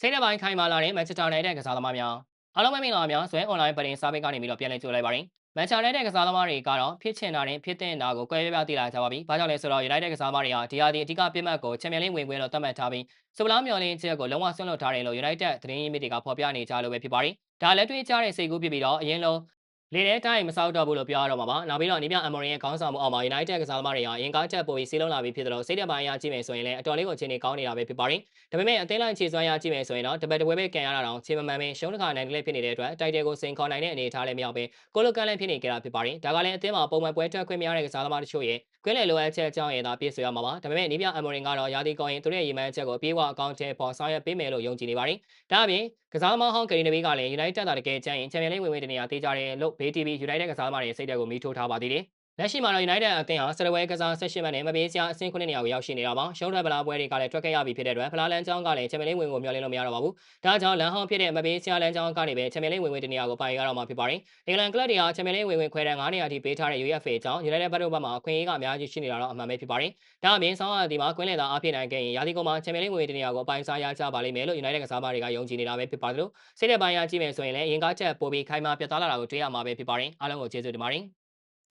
စိတ်နှပိုင်းခိုင်မာလာတဲ့မန်ချက်စတာယူနိုက်တက်ကစားသမားများအားလုံးပဲမင်္ဂလာပါများဆွဲ online ပတင်စာပေကနေပြီးတော့ပြန်လည်ကြိုလိုက်ပါရင်မန်ချက်စတာယူနိုက်ကစားသမားတွေကတော့ဖြစ်ချင်တာနဲ့ဖြစ်တဲ့တာကိုကွဲပြားသိလာကြပါပြီ။ဘာကြောင့်လဲဆိုတော့ United ကစားသမားတွေဟာဒီဟာဒီအဓိကပြစ်မှတ်ကိုချန်ပီယံလိဝင်ခွင့်လို့သတ်မှတ်ထားပြီးစပလားမျော်လင့်ချက်ကိုလုံးဝဆွန့်လွတ်ထားတယ်လို့ United သတင်းရင်းမြစ်တွေကဖော်ပြနေကြလို့ပဲဖြစ်ပါတယ်။ဒါလက်တွေ့ကျတဲ့စိတ်ကူးဖြစ်ပြီးတော့အရင်လုံးလေထဲတိုင်းမဆောက်တော့ဘူးလို့ပြောရတော့မှာပါ။နောက်ပြီးတော့နီးပြအမော်ရင်ရဲ့ခေါင်းဆောင်မှုအောက်မှာ United ကစားသမားတွေဟာအရင်ကားချက်ပိုပြီးစီးလုံးလာပြီးဖြစ်တယ်လို့စိတ်သက်ပိုင်းအရကြည့်မယ်ဆိုရင်လည်းအတော်လေးကိုအခြေအနေကောင်းနေတာပဲဖြစ်ပါတယ်။ဒါပေမဲ့အသင်းလိုက်ခြေစွမ်းရကြည့်မယ်ဆိုရင်တော့တပတ်တပွဲပဲကန်ရတာတောင်ခြေမမှန်ပဲရှုံးတစ်ခါနိုင်တယ်ဖြစ်နေတဲ့အတွက်တိုက်တယ်ကိုစိန်ခေါ်နိုင်တဲ့အနေအထားလည်းမရောက်ပဲကိုလိုကန်လည်းဖြစ်နေကြတာဖြစ်ပါတယ်။ဒါကလည်းအသင်းမှာပုံမှန်ပွဲထွက်ခွင့်မရတဲ့ကစားသမားတချို့ရဲ့ကွင်းလည်လိုအပ်ချက်အကြောင်းရည်သာပြည့်စုံရမှာပါ။ဒါပေမဲ့နီးပြအမော်ရင်ကတော့ယာတီကောရင်သူတို့ရဲ့ရည်မှန်းချက်ကိုအပြေးအဝအကောင့်ထဲပေါ်ဆောင်ရွက်ပေးမယ်လို့ယုံကြည်နေပါတယ်။ဒါအပြင်ကစားသမားဟောင်းကရီနဘီကလည်း United တာတကယ်ချမ်းရင်ချန်ပီယံလိဝင်တနေရာတေးကြတယ်လို့ BTV United ကစားသမားတွေစိတ်ဓာတ်ကိုမီးထိုးထားပါသေးတယ်။လက်ရှိမှာတော့ United အသင်းဟာစတပွဲကစား18မှတ်နဲ့မပေးစရာအဆင့်9နေရာကိုရောက်ရှိနေတာပါ။ရှုံးထွက်ဗလာပွဲတွေကလည်းထွက်ခဲ့ရပြီဖြစ်တဲ့အတွက်ဗလာလန်ချောင်းကလည်းချန်ပီယံလိဝင်ကိုမျှော်လင့်လို့မရတော့ပါဘူး။ဒါကြောင့်လန်ဟောင်းဖြစ်တဲ့မပေးစရာလန်ချောင်းကနေပဲချန်ပီယံလိဝင်တနေရာကိုပိုင်ရတော့မှာဖြစ်ပါတယ်။အင်္ဂလန်ကလပ်တွေဟာချန်ပီယံလိဝင်ခွဲတန်း9နေရာထိပေးထားတဲ့ UEFA အကြောင်း United ဘက်တို့ဘက်မှာအခွင့်အရေးကအများကြီးရှိနေတာတော့အမှန်ပဲဖြစ်ပါတယ်။ဒါအပြင်ဆောင်းရာသီမှာကွင်းလည်သာအားဖြည့်နိုင်ခဲ့ရင်ရာသီကုန်မှာချန်ပီယံလိဝင်တနေရာကိုအပိုင်စားရကြပါလိမ့်မယ်လို့ United ကစားသမားတွေကယုံကြည်နေတာပဲဖြစ်ပါတယ်လို့စိတ်သက်ပိုင်းရကြည့်မယ်ဆိုရင်လည်းအရင်ကချက်ပိုပြီးခိုင်မာပြတ်သားလာတာကိုတွေ့ရမှာပဲဖြစ်ပါတယ်။အားလုံးကိုကျေးဇူးတင်ပါတယ်။